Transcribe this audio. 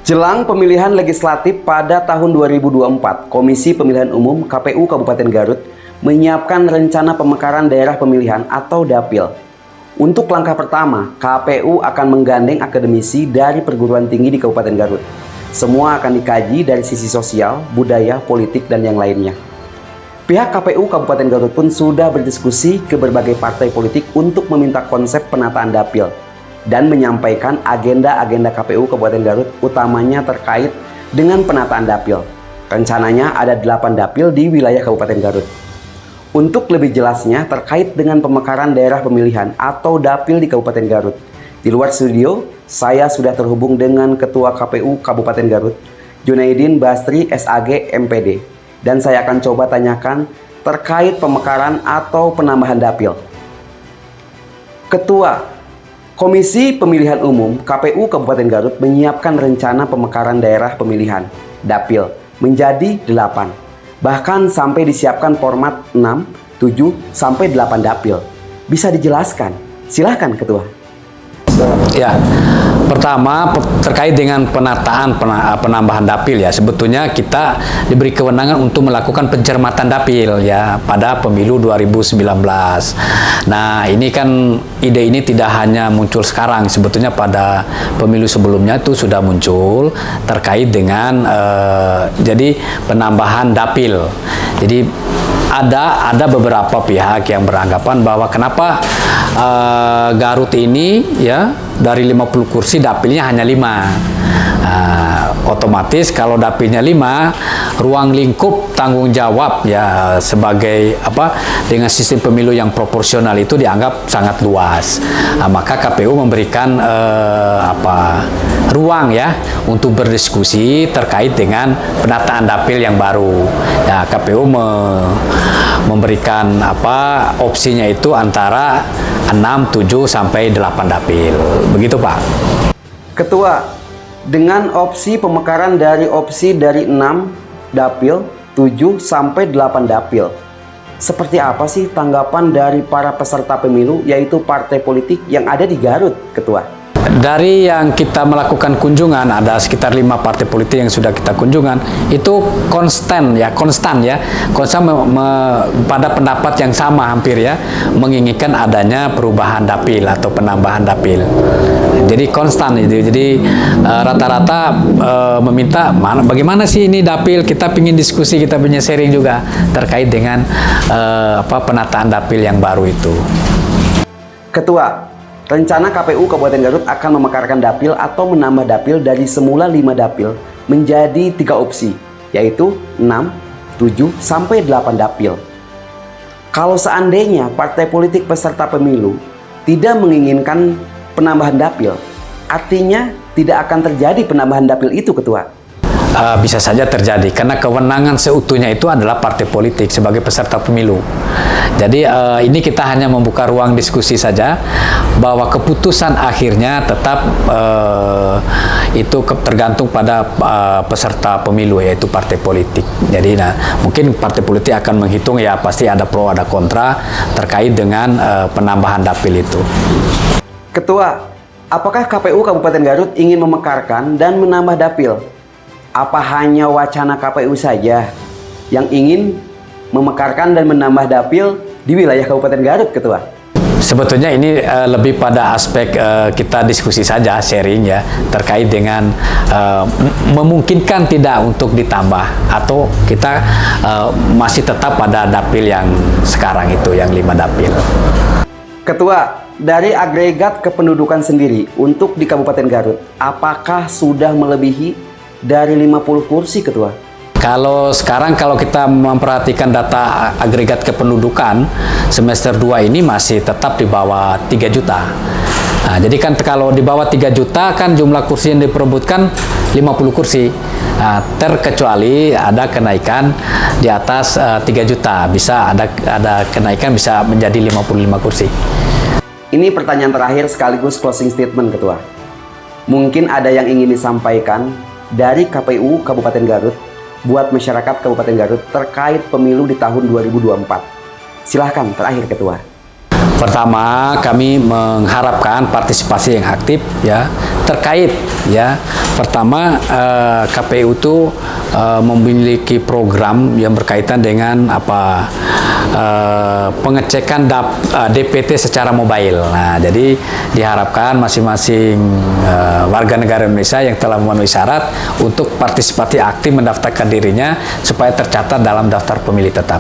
Jelang pemilihan legislatif pada tahun 2024, Komisi Pemilihan Umum KPU Kabupaten Garut menyiapkan rencana pemekaran daerah pemilihan atau Dapil. Untuk langkah pertama, KPU akan menggandeng akademisi dari perguruan tinggi di Kabupaten Garut. Semua akan dikaji dari sisi sosial, budaya, politik, dan yang lainnya. Pihak KPU Kabupaten Garut pun sudah berdiskusi ke berbagai partai politik untuk meminta konsep penataan Dapil dan menyampaikan agenda-agenda KPU Kabupaten Garut utamanya terkait dengan penataan Dapil. Rencananya ada 8 Dapil di wilayah Kabupaten Garut. Untuk lebih jelasnya terkait dengan pemekaran daerah pemilihan atau Dapil di Kabupaten Garut, di luar studio saya sudah terhubung dengan Ketua KPU Kabupaten Garut, Junaidin Bastri SAG MPD, dan saya akan coba tanyakan terkait pemekaran atau penambahan Dapil. Ketua, Komisi Pemilihan Umum KPU Kabupaten Garut menyiapkan rencana pemekaran daerah pemilihan Dapil menjadi 8. Bahkan sampai disiapkan format 6, 7, sampai 8 Dapil. Bisa dijelaskan? Silahkan Ketua. Ya, pertama terkait dengan penambahan Dapil ya, sebetulnya kita diberi kewenangan untuk melakukan pencermatan Dapil ya pada pemilu 2019. Nah, ini kan ide ini tidak hanya muncul sekarang, sebetulnya pada pemilu sebelumnya itu sudah muncul terkait dengan jadi penambahan Dapil. Jadi ada beberapa pihak yang beranggapan bahwa kenapa Garut ini ya dari 50 kursi Dapilnya hanya 5. Otomatis kalau Dapilnya 5, ruang lingkup tanggung jawab ya sebagai dengan sistem pemilu yang proporsional itu dianggap sangat luas. Maka KPU memberikan ruang ya untuk berdiskusi terkait dengan penataan Dapil yang baru. Ya, KPU memberikan opsinya itu antara 6, 7 sampai 8 Dapil. Begitu, Pak. Ketua, dengan opsi pemekaran dari 6 Dapil, 7 sampai 8 Dapil. Seperti apa sih tanggapan dari para peserta pemilu yaitu partai politik yang ada di Garut, Ketua? Dari yang kita melakukan kunjungan, ada sekitar 5 partai politik yang sudah kita kunjungan, itu konstan pada pendapat yang sama hampir ya, menginginkan adanya perubahan Dapil atau penambahan Dapil. Jadi konstan itu. Jadi rata-rata meminta bagaimana sih ini Dapil, kita ingin diskusi, kita punya sharing juga terkait dengan penataan Dapil yang baru itu. Ketua, rencana KPU Kabupaten Garut akan memekarkan Dapil atau menambah Dapil dari semula 5 Dapil menjadi 3 opsi, yaitu 6, 7, sampai 8 Dapil. Kalau seandainya partai politik peserta pemilu tidak menginginkan penambahan Dapil, artinya tidak akan terjadi penambahan Dapil itu, Ketua. Bisa saja terjadi karena kewenangan seutuhnya itu adalah partai politik sebagai peserta pemilu. Jadi ini kita hanya membuka ruang diskusi saja, bahwa keputusan akhirnya tetap itu tergantung pada peserta pemilu yaitu partai politik. Jadi mungkin partai politik akan menghitung ya, pasti ada pro ada kontra terkait dengan penambahan Dapil itu. Ketua, apakah KPU Kabupaten Garut ingin memekarkan dan menambah Dapil? Apa hanya wacana KPU saja yang ingin memekarkan dan menambah Dapil di wilayah Kabupaten Garut, Ketua? Sebetulnya ini lebih pada aspek kita diskusi saja, sharing ya, terkait dengan memungkinkan tidak untuk ditambah atau kita masih tetap pada Dapil yang sekarang itu, yang 5 Dapil. Ketua, dari agregat kependudukan sendiri untuk di Kabupaten Garut, apakah sudah melebihi dari 50 kursi, Ketua? Kalau sekarang kalau kita memperhatikan data agregat kependudukan semester 2 ini masih tetap di bawah 3 juta. Nah, jadi kan kalau di bawah 3 juta kan jumlah kursi yang diperebutkan 50 kursi. Nah, terkecuali ada kenaikan di atas 3 juta, bisa ada kenaikan bisa menjadi 55 kursi. Ini pertanyaan terakhir sekaligus closing statement, Ketua. Mungkin ada yang ingin disampaikan dari KPU Kabupaten Garut buat masyarakat Kabupaten Garut terkait pemilu di tahun 2024. Silahkan terakhir, Ketua. Pertama, kami mengharapkan partisipasi yang aktif ya terkait ya. Pertama, KPU itu memiliki program yang berkaitan dengan pengecekan DPT secara mobile. Nah, jadi diharapkan masing-masing warga negara Indonesia yang telah memenuhi syarat untuk partisipasi aktif mendaftarkan dirinya supaya tercatat dalam daftar pemilih tetap.